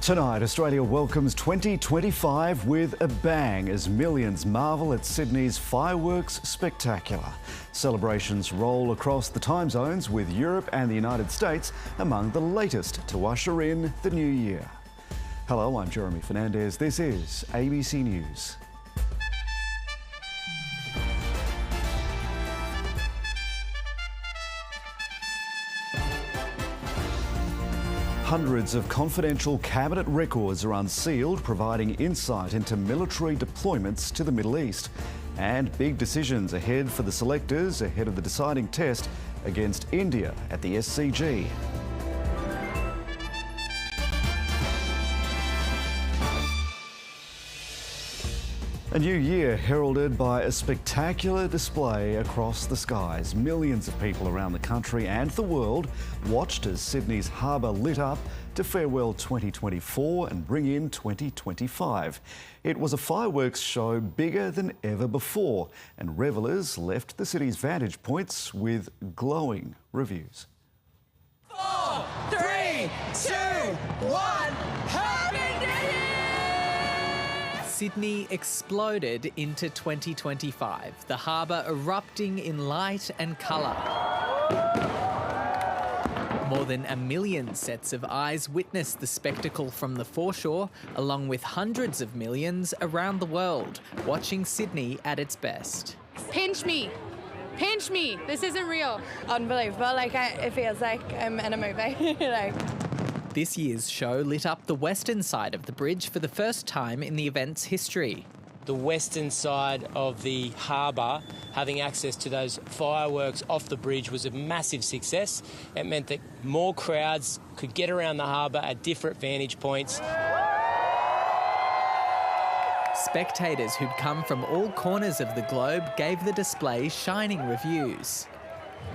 Tonight, Australia welcomes 2025 with a bang as millions marvel at Sydney's fireworks spectacular. Celebrations roll across the time zones, with Europe and the United States among the latest to usher in the new year. Hello, I'm Jeremy Fernandez. This is ABC News. Hundreds of confidential cabinet records are unsealed, providing insight into military deployments to the Middle East. And big decisions ahead for the selectors ahead of the deciding test against India at the SCG. A new year heralded by a spectacular display across the skies. Millions of people around the country and the world watched as Sydney's harbour lit up to farewell 2024 and bring in 2025. It was a fireworks show bigger than ever before, and revellers left the city's vantage points with glowing reviews. 4, 3, 2, 1, Happy New Year! Sydney exploded into 2025, the harbour erupting in light and colour. More than 1 million sets of eyes witnessed the spectacle from the foreshore, along with hundreds of millions around the world, watching Sydney at its best. Pinch me. Pinch me. This isn't real. Unbelievable. It feels like I'm in a movie. This year's show lit up the western side of the bridge for the first time in the event's history. The western side of the harbour, having access to those fireworks off the bridge, was a massive success. It meant that more crowds could get around the harbour at different vantage points. Spectators who'd come from all corners of the globe gave the display shining reviews.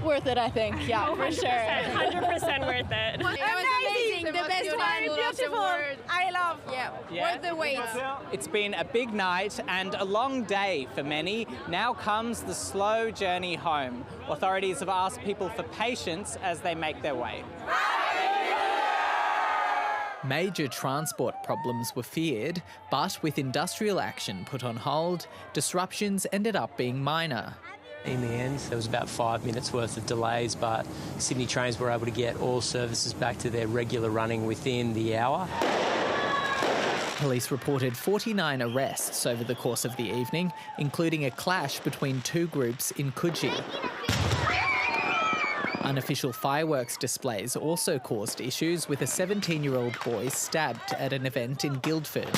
Worth it, I think. Yeah, for sure. 100% worth it. It was amazing. The best one. Beautiful. I love. Yeah. Worth the wait. It's been a big night and a long day for many. Now comes the slow journey home. Authorities have asked people for patience as they make their way. Major transport problems were feared, but with industrial action put on hold, disruptions ended up being minor. In the end, there was about 5 minutes worth of delays, but Sydney Trains were able to get all services back to their regular running within the hour. Police reported 49 arrests over the course of the evening, including a clash between two groups in Coogee. Unofficial fireworks displays also caused issues, with a 17-year-old boy stabbed at an event in Guildford.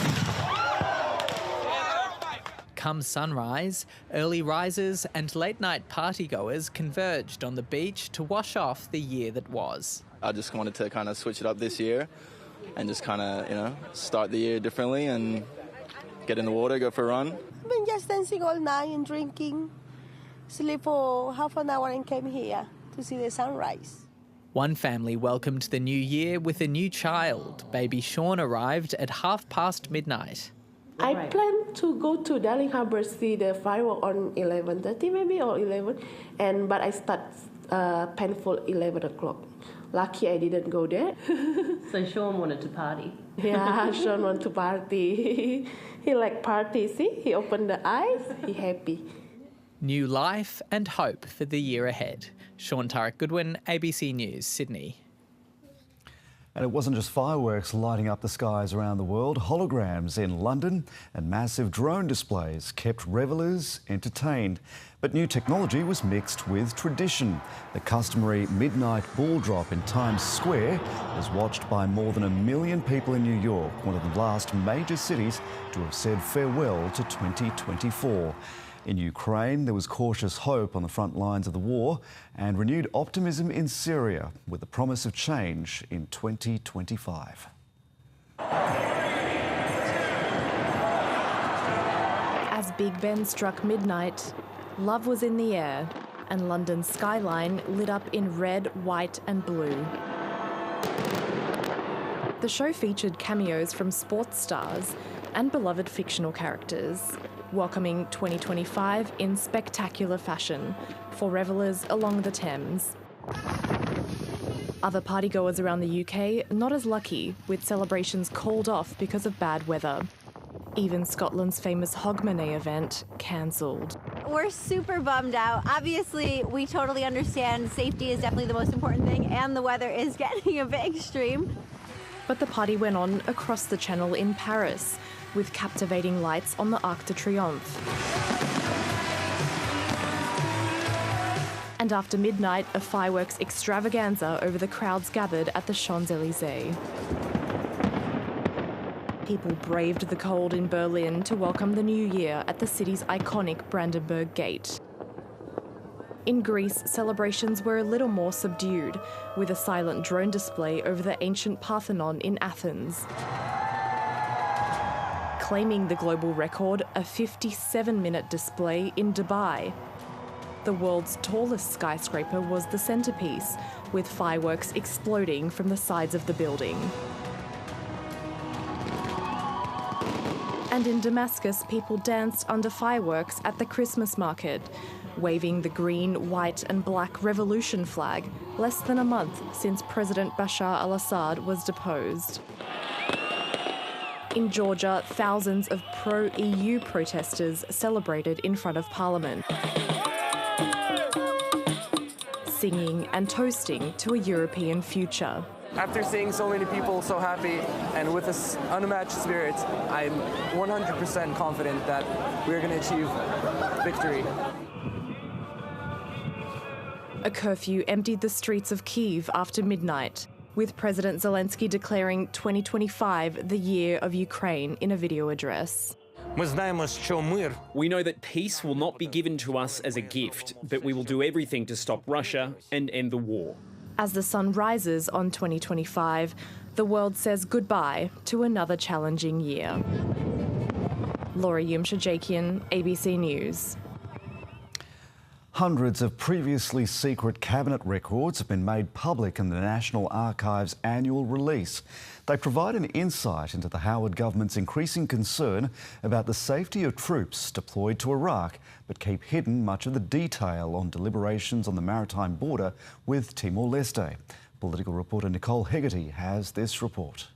Come sunrise, early risers and late-night partygoers converged on the beach to wash off the year that was. I just wanted to kind of switch it up this year and just kind of, start the year differently and get in the water, go for a run. I've been just dancing all night and drinking, sleep for half an hour and came here to see the sunrise. One family welcomed the new year with a new child. Baby Sean arrived at midnight. I plan to go to Darling Harbour, see the firework on 11:30 maybe or 11, but I start painful 11 o'clock. Lucky I didn't go there. So Sean wanted to party. Yeah, Sean wanted to party. He like party, see? He opened the eyes, he happy. New life and hope for the year ahead. Sean Tarek Goodwin, ABC News, Sydney. And it wasn't just fireworks lighting up the skies around the world. Holograms in London and massive drone displays kept revellers entertained. But new technology was mixed with tradition. The customary midnight ball drop in Times Square was watched by more than 1 million people in New York, one of the last major cities to have said farewell to 2024. In Ukraine, there was cautious hope on the front lines of the war and renewed optimism in Syria with the promise of change in 2025. As Big Ben struck midnight, love was in the air and London's skyline lit up in red, white and blue. The show featured cameos from sports stars and beloved fictional characters, welcoming 2025 in spectacular fashion for revellers along the Thames. Other partygoers around the UK not as lucky, with celebrations called off because of bad weather. Even Scotland's famous Hogmanay event cancelled. We're super bummed out. Obviously, we totally understand safety is definitely the most important thing, and the weather is getting a bit extreme. But the party went on across the Channel in Paris, with captivating lights on the Arc de Triomphe. And after midnight, a fireworks extravaganza over the crowds gathered at the Champs-Élysées. People braved the cold in Berlin to welcome the new year at the city's iconic Brandenburg Gate. In Greece, celebrations were a little more subdued, with a silent drone display over the ancient Parthenon in Athens. Claiming the global record, a 57-minute display in Dubai. The world's tallest skyscraper was the centrepiece, with fireworks exploding from the sides of the building. And in Damascus, people danced under fireworks at the Christmas market, waving the green, white and black revolution flag, less than a month since President Bashar al-Assad was deposed. In Georgia, thousands of pro-EU protesters celebrated in front of Parliament, singing and toasting to a European future. After seeing so many people so happy and with this unmatched spirit, I'm 100% confident that we're going to achieve victory. A curfew emptied the streets of Kyiv after midnight, with President Zelensky declaring 2025 the year of Ukraine in a video address. We know that peace will not be given to us as a gift, but we will do everything to stop Russia and end the war. As the sun rises on 2025, the world says goodbye to another challenging year. Laura Yumshajakian, ABC News. Hundreds of previously secret cabinet records have been made public in the National Archives' annual release. They provide an insight into the Howard government's increasing concern about the safety of troops deployed to Iraq, but keep hidden much of the detail on deliberations on the maritime border with Timor-Leste. Political reporter Nicole Hegarty has this report.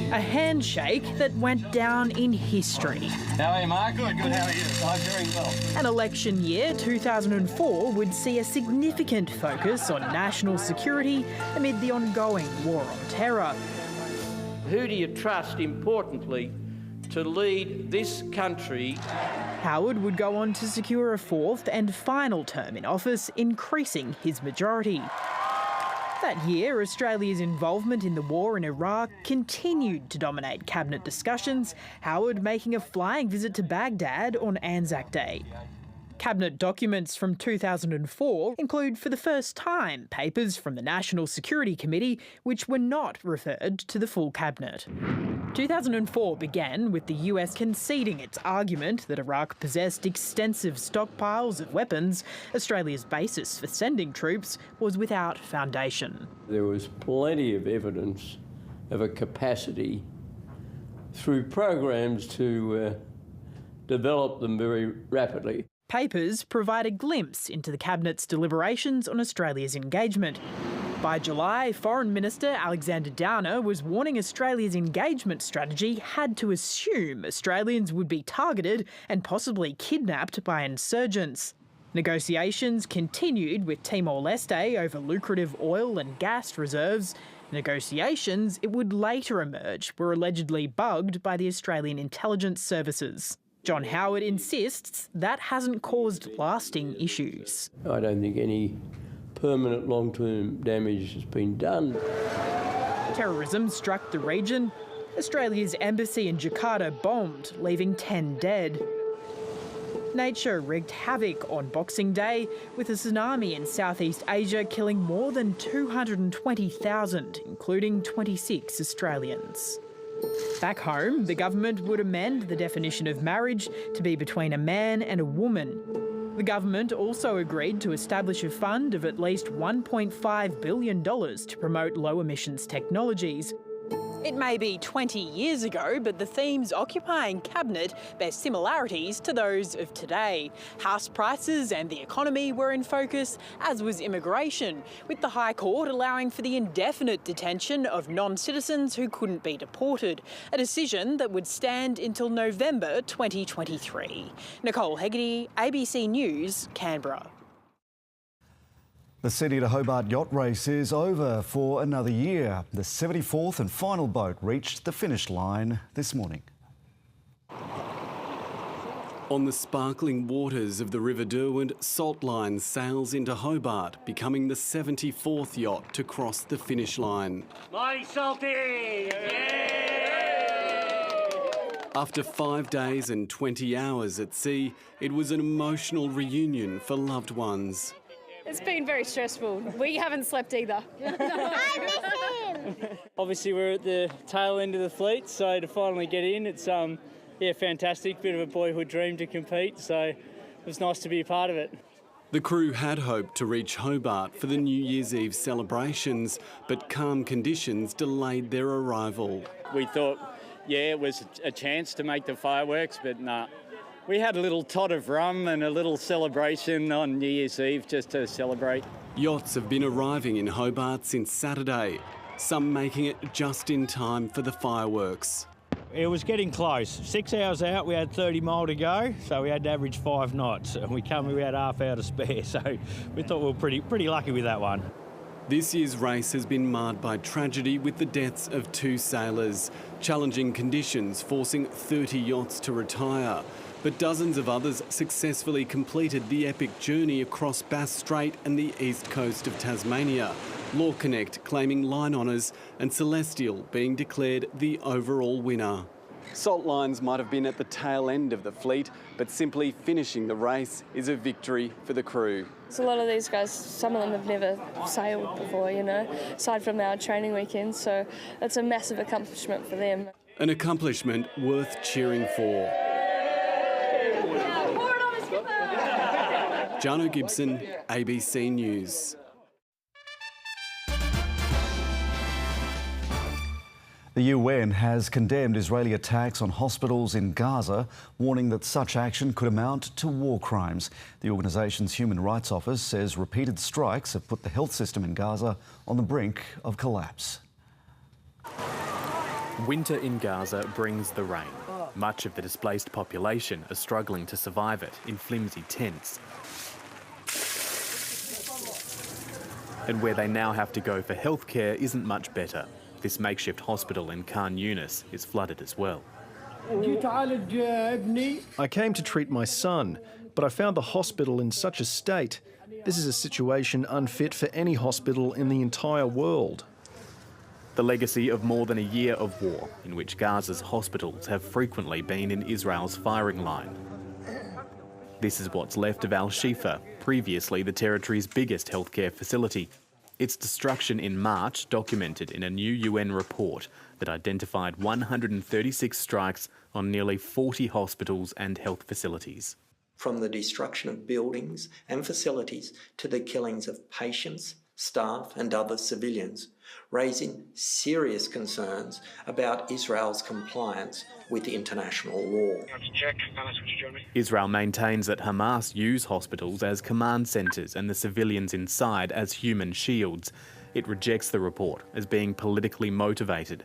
A handshake that went down in history. How are you, Mark? Good, how are you? I'm very well. An election year, 2004, would see a significant focus on national security amid the ongoing war on terror. Who do you trust, importantly, to lead this country? Howard would go on to secure a fourth and final term in office, increasing his majority. That year, Australia's involvement in the war in Iraq continued to dominate cabinet discussions, Howard making a flying visit to Baghdad on Anzac Day. Cabinet documents from 2004 include, for the first time, papers from the National Security Committee which were not referred to the full cabinet. 2004 began with the US conceding its argument that Iraq possessed extensive stockpiles of weapons. Australia's basis for sending troops was without foundation. There was plenty of evidence of a capacity through programs to develop them very rapidly. Papers provide a glimpse into the Cabinet's deliberations on Australia's engagement. By July, Foreign Minister Alexander Downer was warning Australia's engagement strategy had to assume Australians would be targeted and possibly kidnapped by insurgents. Negotiations continued with Timor-Leste over lucrative oil and gas reserves. Negotiations, it would later emerge, were allegedly bugged by the Australian intelligence services. John Howard insists that hasn't caused lasting issues. I don't think any permanent long-term damage has been done. Terrorism struck the region. Australia's embassy in Jakarta bombed, leaving 10 dead. Nature wreaked havoc on Boxing Day, with a tsunami in Southeast Asia killing more than 220,000, including 26 Australians. Back home, the government would amend the definition of marriage to be between a man and a woman. The government also agreed to establish a fund of at least $1.5 billion to promote low emissions technologies. It may be 20 years ago, but the themes occupying Cabinet bear similarities to those of today. House prices and the economy were in focus, as was immigration, with the High Court allowing for the indefinite detention of non-citizens who couldn't be deported, a decision that would stand until November 2023. Nicole Hegarty, ABC News, Canberra. The Sydney to Hobart yacht race is over for another year. The 74th and final boat reached the finish line this morning. On the sparkling waters of the River Derwent, Saltline sails into Hobart, becoming the 74th yacht to cross the finish line. Mighty Salty! After 5 days and 20 hours at sea, it was an emotional reunion for loved ones. It's been very stressful. We haven't slept either. I miss him! Obviously we're at the tail end of the fleet, so to finally get in, it's fantastic. Bit of a boyhood dream to compete, so it was nice to be a part of it. The crew had hoped to reach Hobart for the New Year's Eve celebrations, but calm conditions delayed their arrival. We thought, it was a chance to make the fireworks, but nah. We had a little tot of rum and a little celebration on New Year's Eve just to celebrate. Yachts have been arriving in Hobart since Saturday, some making it just in time for the fireworks. It was getting close. 6 hours out, we had 30 mile to go, so we had to average 5 knots. And we had half hour to spare, so we thought we were pretty lucky with that one. This year's race has been marred by tragedy with the deaths of 2 sailors, challenging conditions forcing 30 yachts to retire. But dozens of others successfully completed the epic journey across Bass Strait and the east coast of Tasmania. Law Connect claiming line honours and Celestial being declared the overall winner. Salt Lines might have been at the tail end of the fleet, but simply finishing the race is a victory for the crew. So a lot of these guys, some of them have never sailed before, aside from our training weekends, so it's a massive accomplishment for them. An accomplishment worth cheering for. Jano Gibson, ABC News. The UN has condemned Israeli attacks on hospitals in Gaza, warning that such action could amount to war crimes. The organisation's Human Rights Office says repeated strikes have put the health system in Gaza on the brink of collapse. Winter in Gaza brings the rain. Much of the displaced population are struggling to survive it in flimsy tents. And where they now have to go for healthcare isn't much better. This makeshift hospital in Khan Yunis is flooded as well. I came to treat my son, but I found the hospital in such a state. This is a situation unfit for any hospital in the entire world. The legacy of more than a year of war, in which Gaza's hospitals have frequently been in Israel's firing line. This is what's left of Al-Shifa, previously the territory's biggest healthcare facility. Its destruction in March documented in a new UN report that identified 136 strikes on nearly 40 hospitals and health facilities. From the destruction of buildings and facilities to the killings of patients, staff and other civilians, raising serious concerns about Israel's compliance with international law. Israel maintains that Hamas use hospitals as command centres and the civilians inside as human shields. It rejects the report as being politically motivated.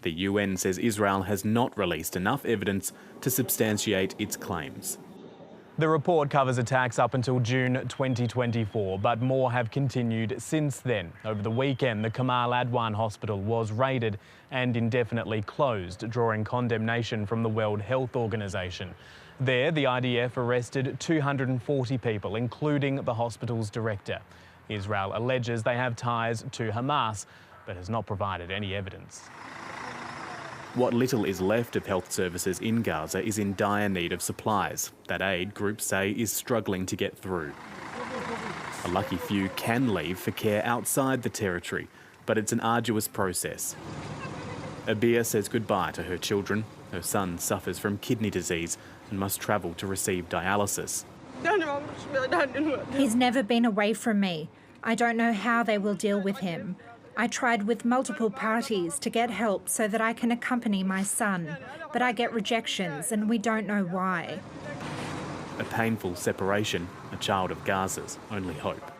The UN says Israel has not released enough evidence to substantiate its claims. The report covers attacks up until June 2024, but more have continued since then. Over the weekend, the Kamal Adwan Hospital was raided and indefinitely closed, drawing condemnation from the World Health Organization. There, the IDF arrested 240 people, including the hospital's director. Israel alleges they have ties to Hamas, but has not provided any evidence. What little is left of health services in Gaza is in dire need of supplies. That aid, groups say, is struggling to get through. A lucky few can leave for care outside the territory, but it's an arduous process. Abia says goodbye to her children. Her son suffers from kidney disease and must travel to receive dialysis. He's never been away from me. I don't know how they will deal with him. I tried with multiple parties to get help so that I can accompany my son, but I get rejections and we don't know why. A painful separation, a child of Gaza's only hope.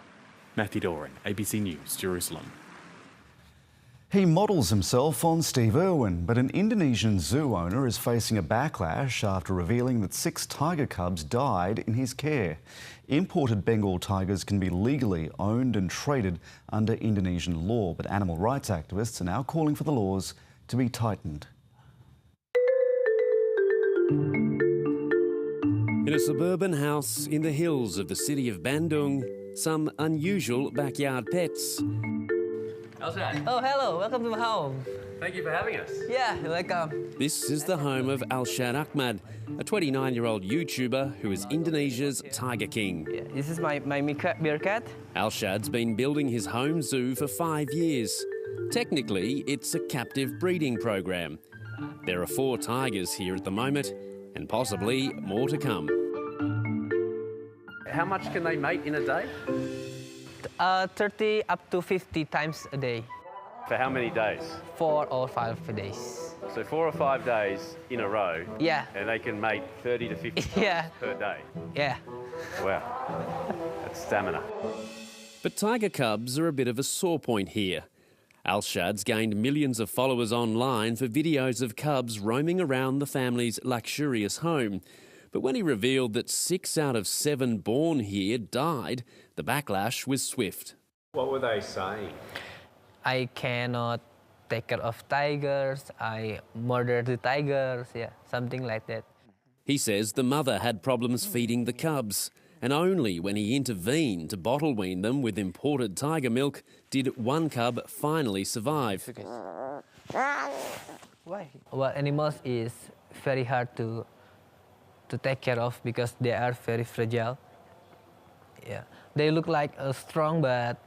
Matthew Doran, ABC News, Jerusalem. He models himself on Steve Irwin, but an Indonesian zoo owner is facing a backlash after revealing that 6 tiger cubs died in his care. Imported Bengal tigers can be legally owned and traded under Indonesian law, but animal rights activists are now calling for the laws to be tightened. In a suburban house in the hills of the city of Bandung, some unusual backyard pets. Oh, hello. Welcome to my home. Thank you for having us. Yeah, you're welcome. This is the home of Alshad Ahmad, a 29-year-old YouTuber who is Indonesia's Tiger King. Yeah, this is my bear cat. Alshad's been building his home zoo for 5 years. Technically, it's a captive breeding program. There are 4 tigers here at the moment, and possibly more to come. How much can they mate in a day? 30 up to 50 times a day. For how many days? 4 or 5 days. So 4 or 5 days in a row? Yeah. And they can mate 30 to 50 times Yeah. per day? Yeah. Wow, that's stamina. But tiger cubs are a bit of a sore point here. Alshad's gained millions of followers online for videos of cubs roaming around the family's luxurious home. But when he revealed that 6 out of 7 born here died, the backlash was swift. What were they saying? I cannot take care of tigers. I murder the tigers. Yeah, something like that. He says the mother had problems feeding the cubs, and only when he intervened to bottle wean them with imported tiger milk did one cub finally survive. Why? Well, animals is very hard to take care of because they are very fragile. Yeah, they look like strong, but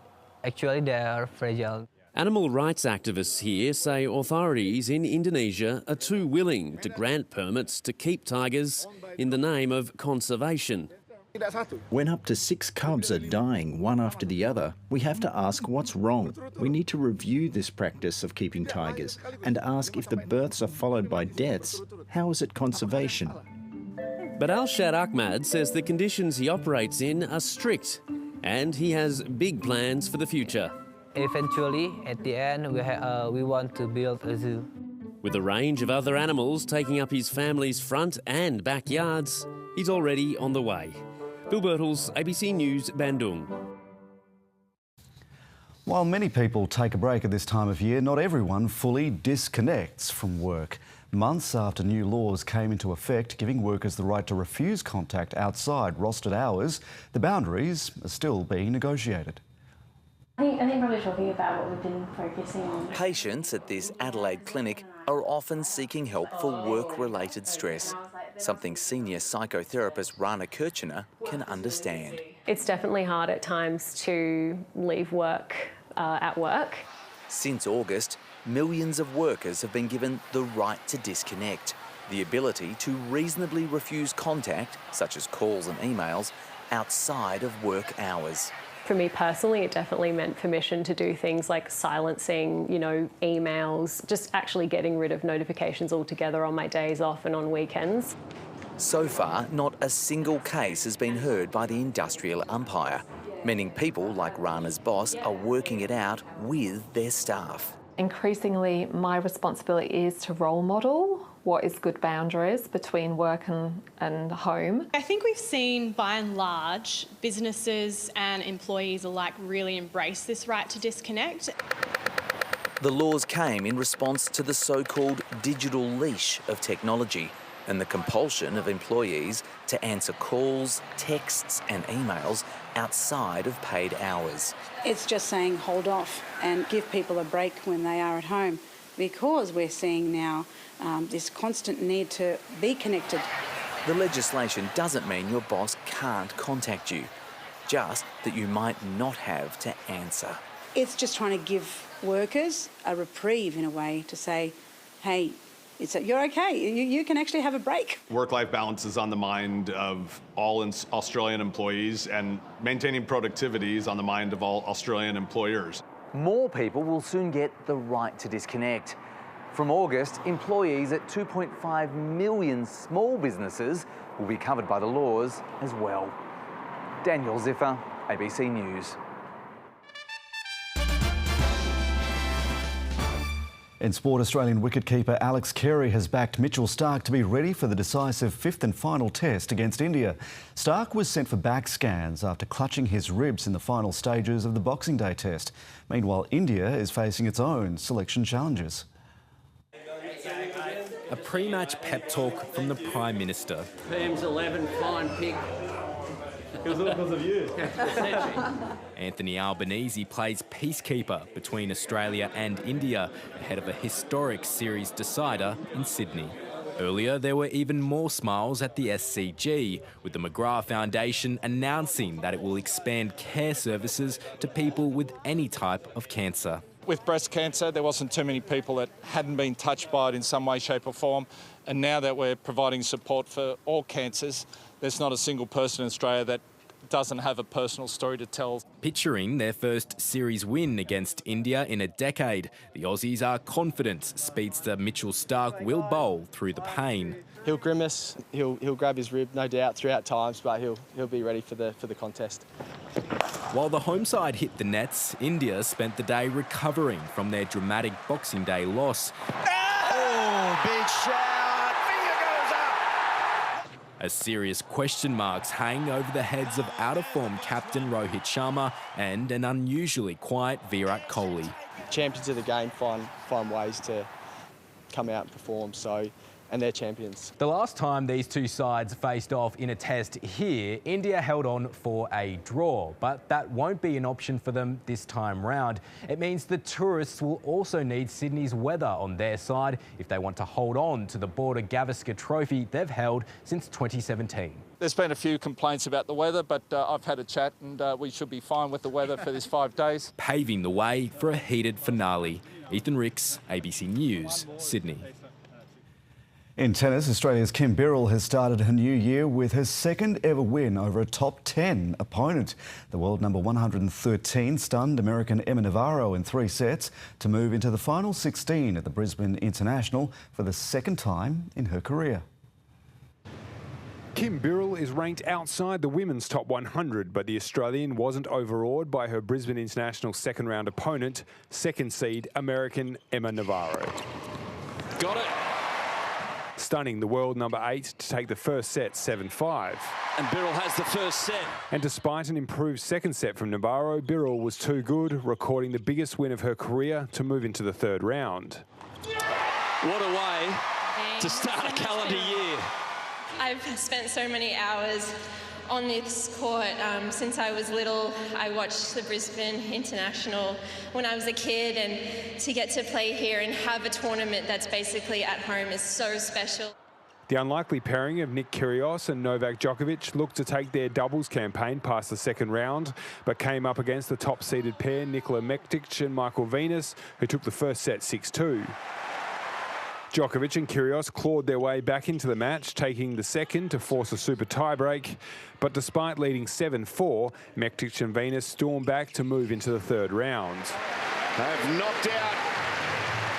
actually they are fragile. Animal rights activists here say authorities in Indonesia are too willing to grant permits to keep tigers in the name of conservation. When up to 6 cubs are dying one after the other, we have to ask what's wrong. We need to review this practice of keeping tigers and ask if the births are followed by deaths. How is it conservation? But Alshad Ahmad says the conditions he operates in are strict, and he has big plans for the future. Eventually, at the end, we want to build a zoo. With a range of other animals taking up his family's front and backyards, he's already on the way. Bill Birtles, ABC News, Bandung. While many people take a break at this time of year, not everyone fully disconnects from work. Months after new laws came into effect, giving workers the right to refuse contact outside rostered hours, the boundaries are still being negotiated. I think probably talking about what we've been focusing on. Patients at this Adelaide clinic are often seeking help for work-related stress, something senior psychotherapist Rana Kirchner can understand. It's definitely hard at times to leave work at work. Since August, millions of workers have been given the right to disconnect, the ability to reasonably refuse contact, such as calls and emails, outside of work hours. For me personally, it definitely meant permission to do things like silencing, emails, just actually getting rid of notifications altogether on my days off and on weekends. So far, not a single case has been heard by the industrial umpire, meaning people like Rana's boss are working it out with their staff. Increasingly, my responsibility is to role model what is good boundaries between work and home. I think we've seen, by and large, businesses and employees alike really embrace this right to disconnect. The laws came in response to the so-called digital leash of technology and the compulsion of employees to answer calls, texts and emails outside of paid hours. It's just saying hold off and give people a break when they are at home, because we're seeing now this constant need to be connected. The legislation doesn't mean your boss can't contact you, just that you might not have to answer. It's just trying to give workers a reprieve in a way to say, hey, you're okay, you can actually have a break. Work-life balance is on the mind of all Australian employees, and maintaining productivity is on the mind of all Australian employers. More people will soon get the right to disconnect. From August, employees at 2.5 million small businesses will be covered by the laws as well. Daniel Ziffer, ABC News. In sport, Australian wicketkeeper Alex Carey has backed Mitchell Starc to be ready for the decisive fifth and final test against India. Starc was sent for back scans after clutching his ribs in the final stages of the Boxing Day test. Meanwhile, India is facing its own selection challenges. A pre-match pep talk from the Prime Minister. PM's 11, fine pick. It was all because of you. Anthony Albanese plays peacekeeper between Australia and India ahead of a historic series decider in Sydney. Earlier, there were even more smiles at the SCG, with the McGrath Foundation announcing that it will expand care services to people with any type of cancer. With breast cancer, there wasn't too many people that hadn't been touched by it in some way, shape or form. And now that we're providing support for all cancers, there's not a single person in Australia that doesn't have a personal story to tell. Picturing their first series win against India in a decade, the Aussies are confident speedster Mitchell Starc will bowl through the pain. He'll grimace, he'll grab his rib, no doubt, throughout times, but he'll be ready for the contest. While the home side hit the nets, India spent the day recovering from their dramatic Boxing Day loss. Oh, big shot, finger goes up! As serious question marks hang over the heads of out-of-form captain Rohit Sharma and an unusually quiet Virat Kohli. Champions of the game find ways to come out and perform, and they're champions. The last time these two sides faced off in a test here, India held on for a draw, but that won't be an option for them this time round. It means the tourists will also need Sydney's weather on their side if they want to hold on to the Border Gavaskar trophy they've held since 2017. There's been a few complaints about the weather, but I've had a chat and we should be fine with the weather for this 5 days. Paving the way for a heated finale. Ethan Ricks, ABC News, Sydney. In tennis, Australia's Kim Birrell has started her new year with her second ever win over a top 10 opponent. The world number 113 stunned American Emma Navarro in 3 sets to move into the final 16 at the Brisbane International for the second time in her career. Kim Birrell is ranked outside the women's top 100, but the Australian wasn't overawed by her Brisbane International second round opponent, second seed American Emma Navarro. Got it. Stunning the world number 8 to take the first set 7-5. And Birrell has the first set. And despite an improved second set from Navarro, Birrell was too good, recording the biggest win of her career to move into the third round. What a way to start a calendar year. I've spent so many hours on this court since I was little. I watched the Brisbane International when I was a kid, and to get to play here and have a tournament that's basically at home is so special. The unlikely pairing of Nick Kyrgios and Novak Djokovic looked to take their doubles campaign past the second round, but came up against the top-seeded pair Nikola Mektic and Michael Venus, who took the first set 6-2. Djokovic and Kyrgios clawed their way back into the match, taking the second to force a super tiebreak. But despite leading 7-4, Mektic and Venus stormed back to move into the third round. They have knocked out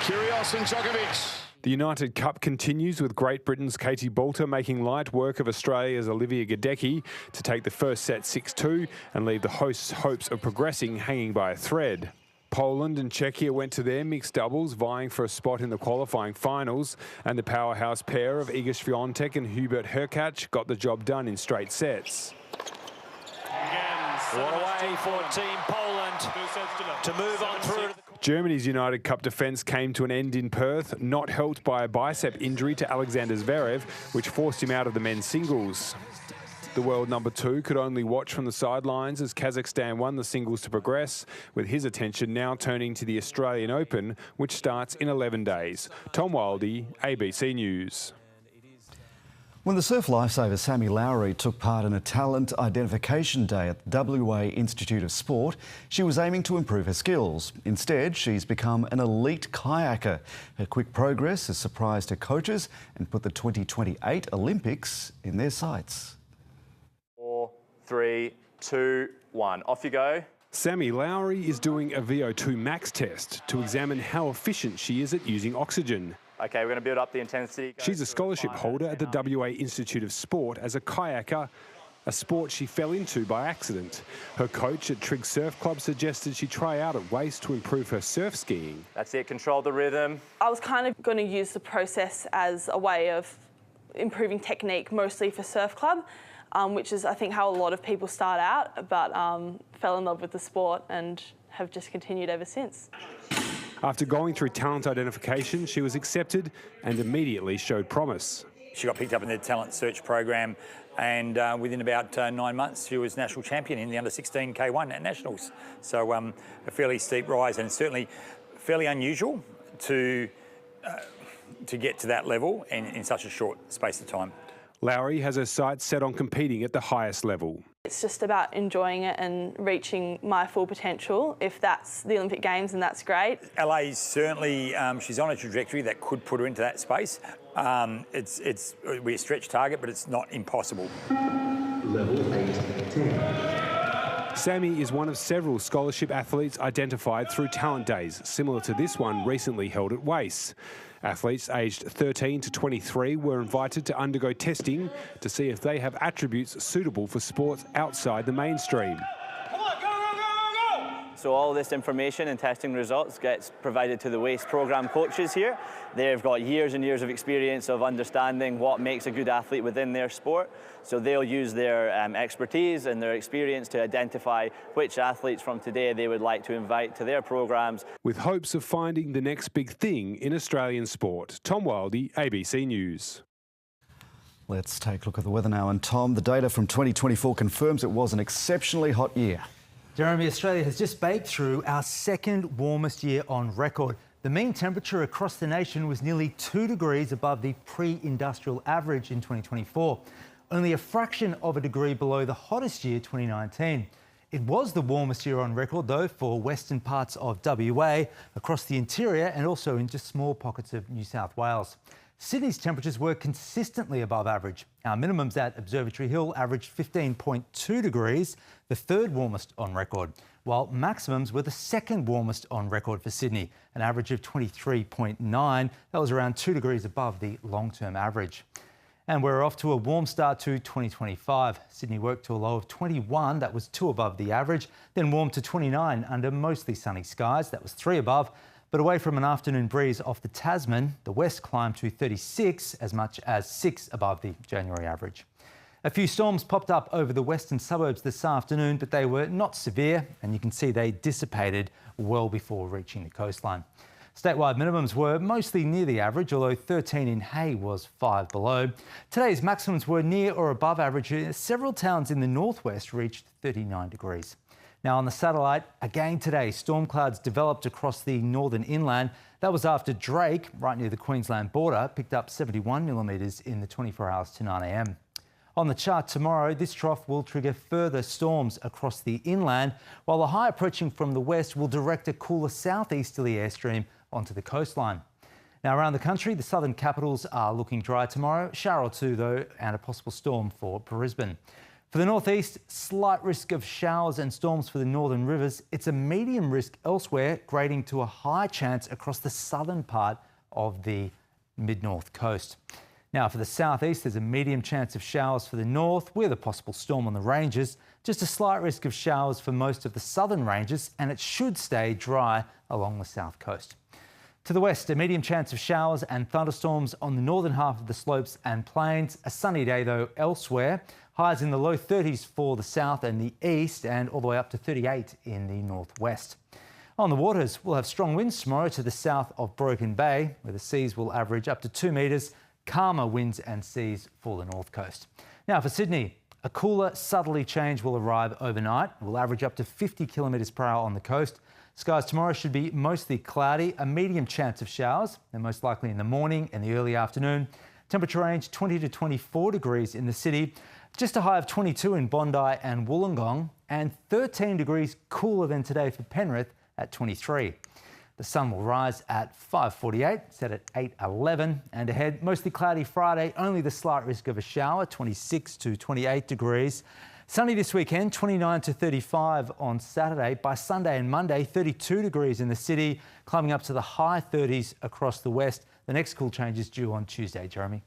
Kyrgios and Djokovic. The United Cup continues with Great Britain's Katie Boulter making light work of Australia's Olivia Gadecki to take the first set 6-2 and leave the hosts' hopes of progressing hanging by a thread. Poland and Czechia went to their mixed doubles, vying for a spot in the qualifying finals, and the powerhouse pair of Iga Swiatek and Hubert Hurkacz got the job done in straight sets. What a way for Team Poland to move on through. Germany's United Cup defence came to an end in Perth, not helped by a bicep injury to Alexander Zverev, which forced him out of the men's singles. The world number 2 could only watch from the sidelines as Kazakhstan won the singles to progress, with his attention now turning to the Australian Open, which starts in 11 days. Tom Wildey, ABC News. When the surf lifesaver Sammy Lowry took part in a talent identification day at the WA Institute of Sport, she was aiming to improve her skills. Instead, she's become an elite kayaker. Her quick progress has surprised her coaches and put the 2028 Olympics in their sights. 4, 3, 2, 1. Off you go. Sammy Lowry is doing a VO2 max test to examine how efficient she is at using oxygen. Okay, we're going to build up the intensity. She's a scholarship holder at the WA Institute of Sport as a kayaker, a sport she fell into by accident. Her coach at Trigg Surf Club suggested she try out at Waste to improve her surf skiing. That's it, control the rhythm. I was kind of going to use the process as a way of improving technique, mostly for surf club, which is, I think, how a lot of people start out, but fell in love with the sport and have just continued ever since. After going through talent identification, she was accepted and immediately showed promise. She got picked up in the talent search program, and within about 9 months she was national champion in the under-16 K1 at Nationals. So a fairly steep rise, and certainly fairly unusual to get to that level in such a short space of time. Lowry has her sights set on competing at the highest level. It's just about enjoying it and reaching my full potential. If that's the Olympic Games, then that's great. LA's certainly, she's on a trajectory that could put her into that space. It'll be a stretch target, but it's not impossible. Level 8, 10. Sammy is one of several scholarship athletes identified through talent days, similar to this one recently held at Waste. Athletes aged 13 to 23 were invited to undergo testing to see if they have attributes suitable for sports outside the mainstream. So all this information and testing results gets provided to the Waste programme coaches here. They've got years and years of experience of understanding what makes a good athlete within their sport. So they'll use their expertise and their experience to identify which athletes from today they would like to invite to their programmes. With hopes of finding the next big thing in Australian sport. Tom Wildey, ABC News. Let's take a look at the weather now. And Tom, the data from 2024 confirms it was an exceptionally hot year. Jeremy, Australia has just baked through our second warmest year on record. The mean temperature across the nation was nearly 2 degrees above the pre-industrial average in 2024, only a fraction of a degree below the hottest year, 2019. It was the warmest year on record, though, for western parts of WA, across the interior and also into small pockets of New South Wales. Sydney's temperatures were consistently above average. Our minimums at Observatory Hill averaged 15.2 degrees, the third warmest on record, while maximums were the second warmest on record for Sydney, an average of 23.9. That was around 2 degrees above the long-term average. And we're off to a warm start to 2025. Sydney worked to a low of 21, that was 2 above the average, then warmed to 29 under mostly sunny skies, that was 3 above. But away from an afternoon breeze off the Tasman, the west climbed to 36, as much as 6 above the January average. A few storms popped up over the western suburbs this afternoon, but they were not severe, and you can see they dissipated well before reaching the coastline. Statewide minimums were mostly near the average, although 13 in Hay was 5 below. Today's maximums were near or above average. Several towns in the northwest reached 39 degrees. Now on the satellite, again today, storm clouds developed across the northern inland. That was after Drake, right near the Queensland border, picked up 71 millimetres in the 24 hours to 9 a.m. On the chart tomorrow, this trough will trigger further storms across the inland, while the high approaching from the west will direct a cooler southeasterly airstream onto the coastline. Now around the country, the southern capitals are looking dry tomorrow. Shower or two though, and a possible storm for Brisbane. For the northeast, slight risk of showers and storms for the northern rivers. It's a medium risk elsewhere, grading to a high chance across the southern part of the mid-north coast. Now for the southeast, there's a medium chance of showers for the north with a possible storm on the ranges. Just a slight risk of showers for most of the southern ranges, and it should stay dry along the south coast. To the west, a medium chance of showers and thunderstorms on the northern half of the slopes and plains. A sunny day though elsewhere. Highs in the low 30s for the south and the east, and all the way up to 38 in the northwest. On the waters, we'll have strong winds tomorrow to the south of Broken Bay, where the seas will average up to 2 metres. Calmer winds and seas for the north coast. Now for Sydney, a cooler southerly change will arrive overnight. We'll average up to 50 kilometres per hour on the coast. Skies tomorrow should be mostly cloudy, a medium chance of showers. They're most likely in the morning and the early afternoon. Temperature range 20 to 24 degrees in the city. Just a high of 22 in Bondi and Wollongong, and 13 degrees cooler than today for Penrith at 23. The sun will rise at 5:48, set at 8:11, and ahead, mostly cloudy Friday, only the slight risk of a shower, 26 to 28 degrees. Sunny this weekend, 29 to 35 on Saturday. By Sunday and Monday, 32 degrees in the city, climbing up to the high 30s across the west. The next cool change is due on Tuesday. Jeremy.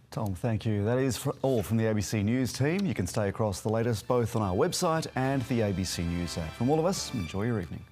Tom, thank you. That is all from the ABC News team. You can stay across the latest both on our website and the ABC News app. From all of us, enjoy your evening.